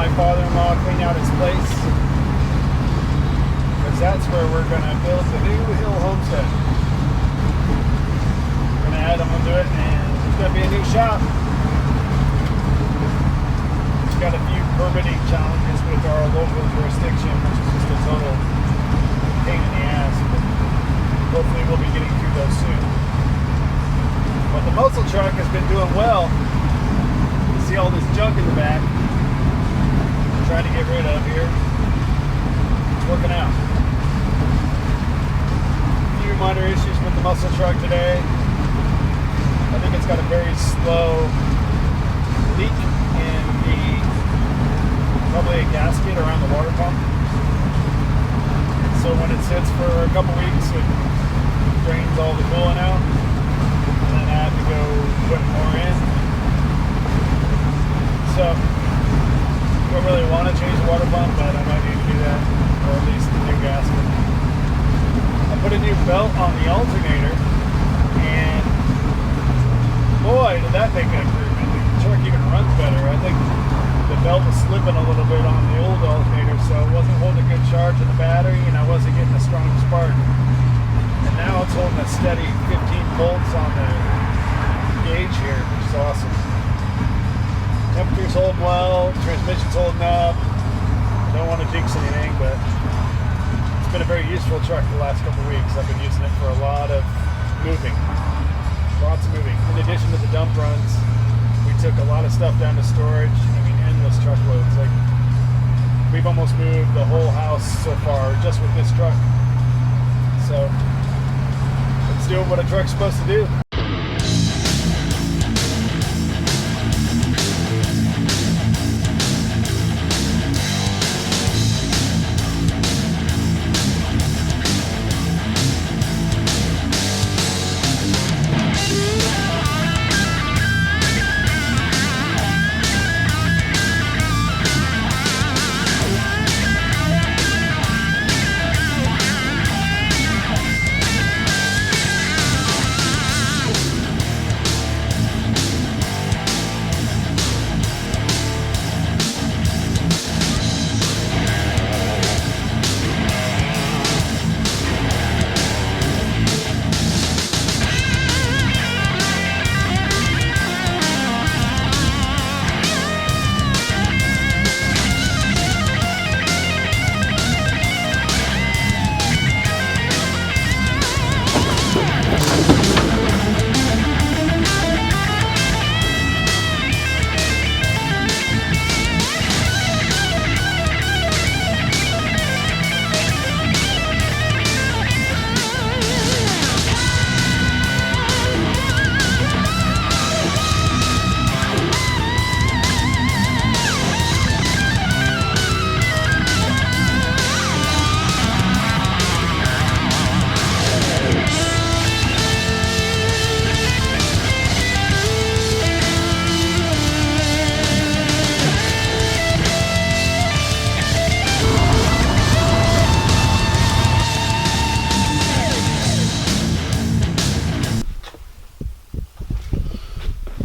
my father-in-law clean out his place, because that's where we're going to build the new hill homestead. We're going to add onto it, and there's going to be a new shop. It's got a few permitting challenges with our local jurisdiction, which is just a total pain in the ass, but hopefully we'll be getting through those soon. But the muscle truck has been doing well. You see all this junk in the back I'm trying to get rid of here. It's working out. A few minor issues with the muscle truck today. I think it's got a very slow leak in probably a gasket around the water pump. So when it sits for a couple weeks, it drains all the coolant out, and then I have to go put more in. So I don't really want to change the water pump, but I might need to do that, or at least the new gasket. I put a new belt on the alternator, and boy, did that make an improvement. The truck even runs better. I think the belt was slipping a little bit on the old alternator, so it wasn't holding a good charge in the battery, and I wasn't getting a strong spark. And now it's holding a steady 15 volts on the gauge here, which is awesome. Temperature's holding well, transmission's holding up. I don't want to jinx anything, but it's been a very useful truck the last couple of weeks. I've been using it for a lot of moving. Lots of moving. In addition to the dump runs, we took a lot of stuff down to storage. Endless truckloads. Like, we've almost moved the whole house so far just with this truck. So it's doing what a truck's supposed to do.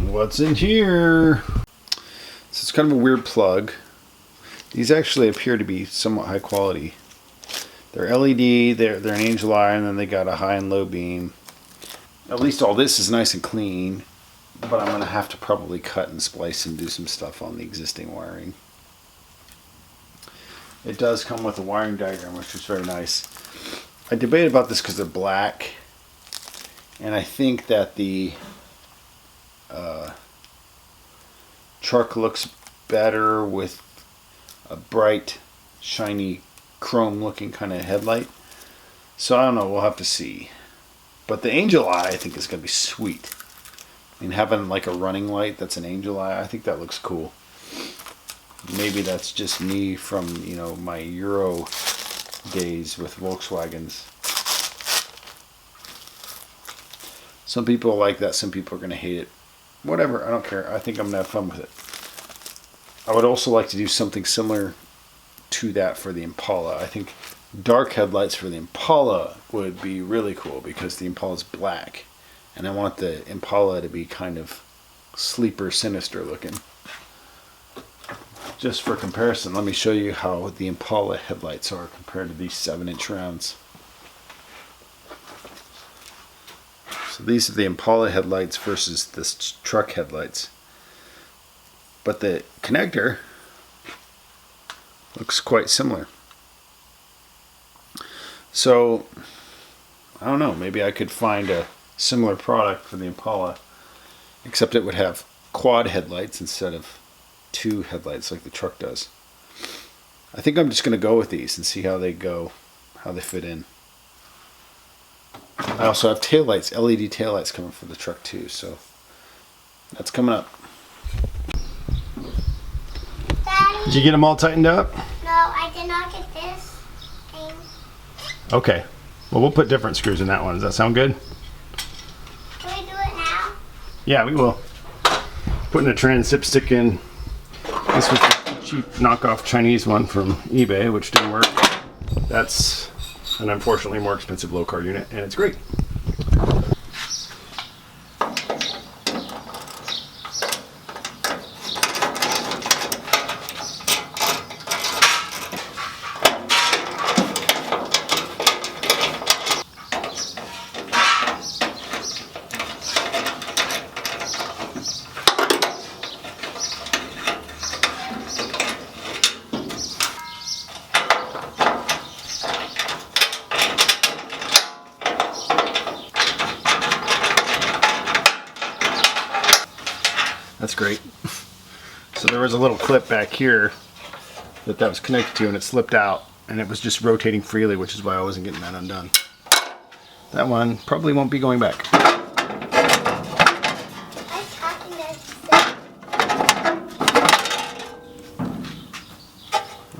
What's in here? So it's kind of a weird plug. These actually appear to be somewhat high quality. They're LED, they're an angel eye, and then they got a high and low beam. At least all this is nice and clean, but I'm going to have to probably cut and splice and do some stuff on the existing wiring. It does come with a wiring diagram, which is very nice. I debate about this because they're black, and I think that the truck looks better with a bright, shiny, chrome looking kind of headlight. So I don't know, we'll have to see. But the angel eye I think is going to be sweet. I mean, having like a running light that's an angel eye, I think that looks cool. Maybe that's just me from, you know, my Euro days with Volkswagens. Some people like that, some people are going to hate it. Whatever, I don't care. I think I'm going to have fun with it. I would also like to do something similar to that for the Impala. I think dark headlights for the Impala would be really cool because the Impala is black. And I want the Impala to be kind of sleeper, sinister looking. just for comparison, let me show you how the Impala headlights are compared to these 7-inch rounds. So these are the Impala headlights versus this truck headlights. But the connector looks quite similar. So, I don't know, maybe I could find a similar product for the Impala, except it would have quad headlights instead of 2 headlights like the truck does. I think I'm just going to go with these and see how they go, how they fit in. I also have taillights, LED taillights coming for the truck too, so that's coming up. Daddy? Did you get them all tightened up? No, I did not get this thing. Okay. Well, we'll put different screws in that one. Does that sound good? Can we do it now? Yeah, we will. Putting a trans-zip stick in. This was the cheap knockoff Chinese one from eBay, which didn't work. That's an unfortunately more expensive low-car unit, and it's great. That's great. So there was a little clip back here that was connected to, and it slipped out, and it was just rotating freely, which is why I wasn't getting that undone. That one probably won't be going back.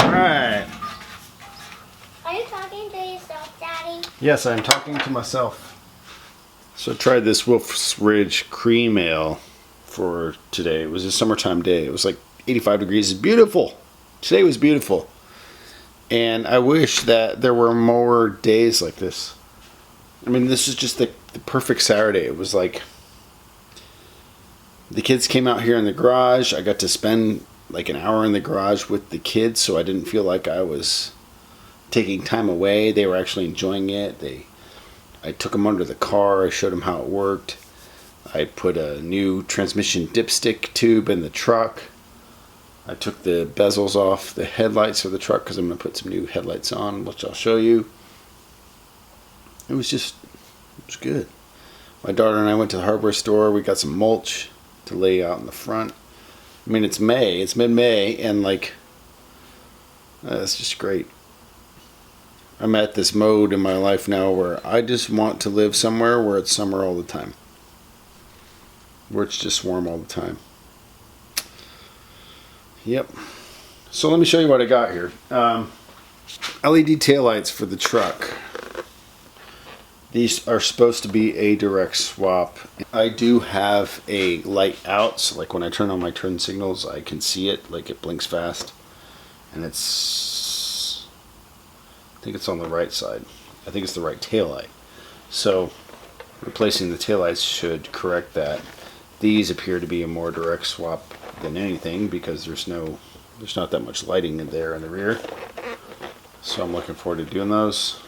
Alright. Are you talking to yourself, Daddy? Yes, I'm talking to myself. So I tried this Wolf's Ridge Cream Ale for today. It was a summertime day. It was like 85 degrees. It's beautiful. Today was beautiful. And I wish that there were more days like this. I mean, this is just the perfect Saturday. It was like the kids came out here in the garage. I got to spend like an hour in the garage with the kids, so I didn't feel like I was taking time away. They were actually enjoying it. I took them under the car. I showed them how it worked. I put a new transmission dipstick tube in the truck. I took the bezels off the headlights of the truck because I'm going to put some new headlights on, which I'll show you. It was good. My daughter and I went to the hardware store. We got some mulch to lay out in the front. I mean, it's May. It's mid-May, and like, it's just great. I'm at this mode in my life now where I just want to live somewhere where it's summer all the time. Where it's just warm all the time. Yep. So let me show you what I got here. LED taillights for the truck. These are supposed to be a direct swap. I do have a light out, so like when I turn on my turn signals, I can see it, like it blinks fast. And I think it's on the right side. I think it's the right taillight. So replacing the taillights should correct that. These appear to be a more direct swap than anything because there's not that much lighting in there in the rear. So I'm looking forward to doing those.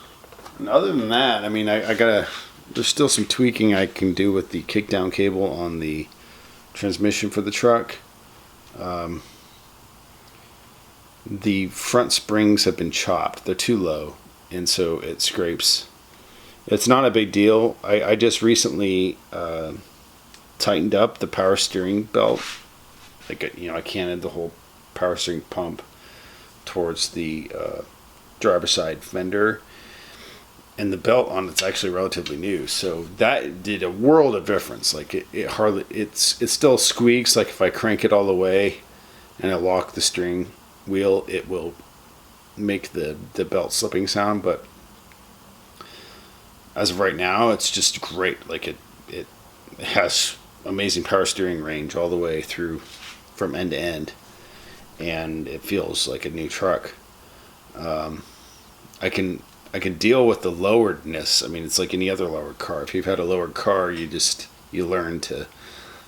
And other than that, I mean, there's still some tweaking I can do with the kickdown cable on the transmission for the truck. The front springs have been chopped. They're too low, and so it scrapes. It's not a big deal. I just recently tightened up the power steering belt. Like, you know, I canted the whole power steering pump towards the driver's side fender, and the belt on it's actually relatively new, so that did a world of difference. Like it still squeaks. Like if I crank it all the way and I lock the steering wheel, it will make the belt slipping sound, but as of right now it's just great. Like it has amazing power steering range all the way through from end to end, and it feels like a new truck. I can deal with the loweredness. I mean, it's like any other lowered car. If you've had a lowered car, you learn to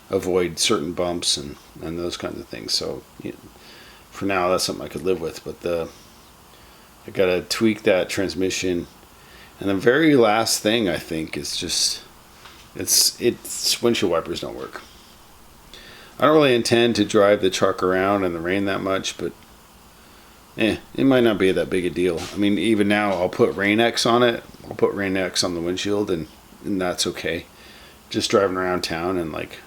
avoid certain bumps and those kinds of things. So for now, that's something I could live with. But I gotta tweak that transmission. And the very last thing I think is just its windshield wipers don't work. I don't really intend to drive the truck around in the rain that much, but it might not be that big a deal. I mean, even now I'll put Rain-X on it. I'll put Rain-X on the windshield, and that's okay. Just driving around town and like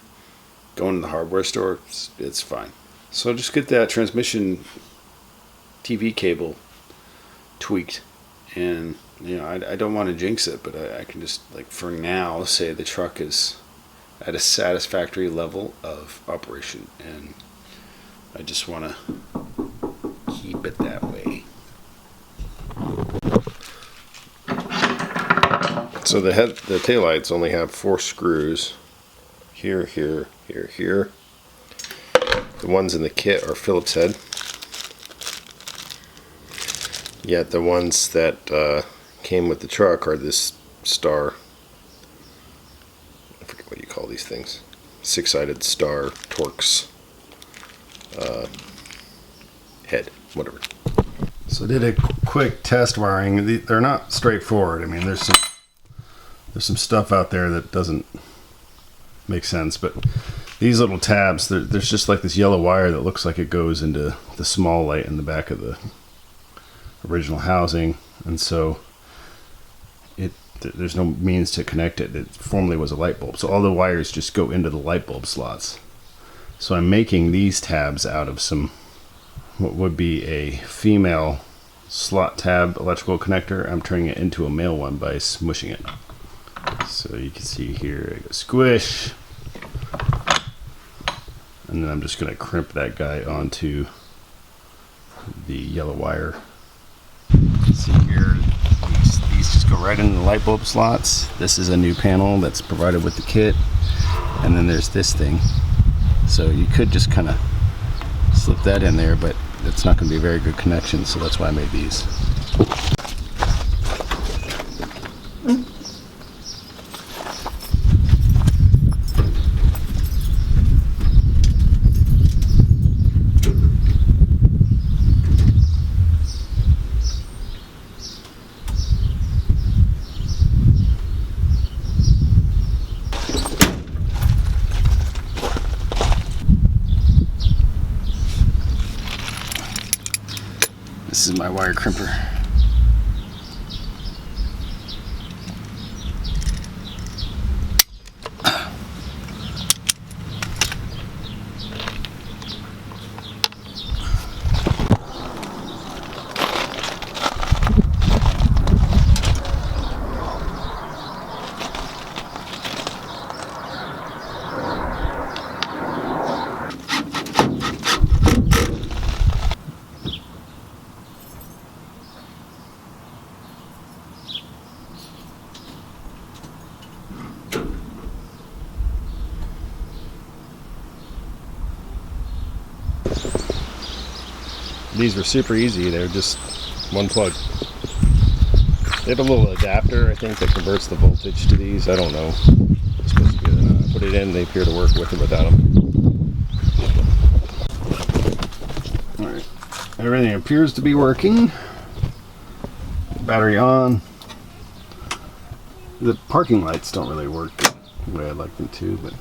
going to the hardware store, it's fine. So just get that transmission TV cable tweaked, and I don't want to jinx it, but I can just, like, for now, say the truck is at a satisfactory level of operation, and I just want to keep it that way. So the taillights only have 4 screws. Here, here, here, here. The ones in the kit are Phillips head. Yet the ones that came with the truck are this star. I forget what you call these things. 6-sided star Torx head, whatever. So I did a quick test wiring. They're not straightforward. I mean, there's some stuff out there that doesn't make sense, but these little tabs, there's just like this yellow wire that looks like it goes into the small light in the back of the original housing, and so there's no means to connect it. It formerly was a light bulb, so all the wires just go into the light bulb slots. So I'm making these tabs out of some what would be a female slot tab electrical connector. I'm turning it into a male one by smushing it. So you can see here, I go squish, and then I'm just going to crimp that guy onto the yellow wire. See here, these just go right into the light bulb slots. This is a new panel that's provided with the kit, and then there's this thing. So you could just kind of slip that in there, but it's not going to be a very good connection, so that's why I made these. This is my wire crimper. These were super easy. They're just one plug. They have a little adapter, I think, that converts the voltage to these. I don't know. It's supposed to be, put it in, they appear to work with and without them. Alright. Everything appears to be working. Battery on. The parking lights don't really work the way I'd like them to, but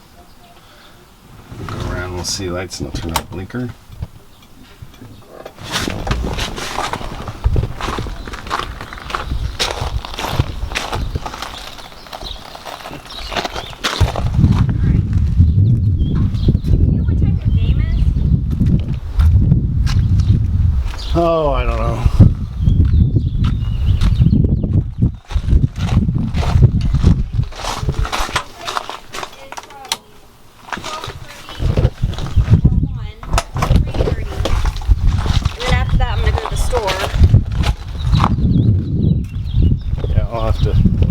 we'll go around, we'll see lights, and I'll turn off blinker. Oh, I don't know. Yeah, I'll have to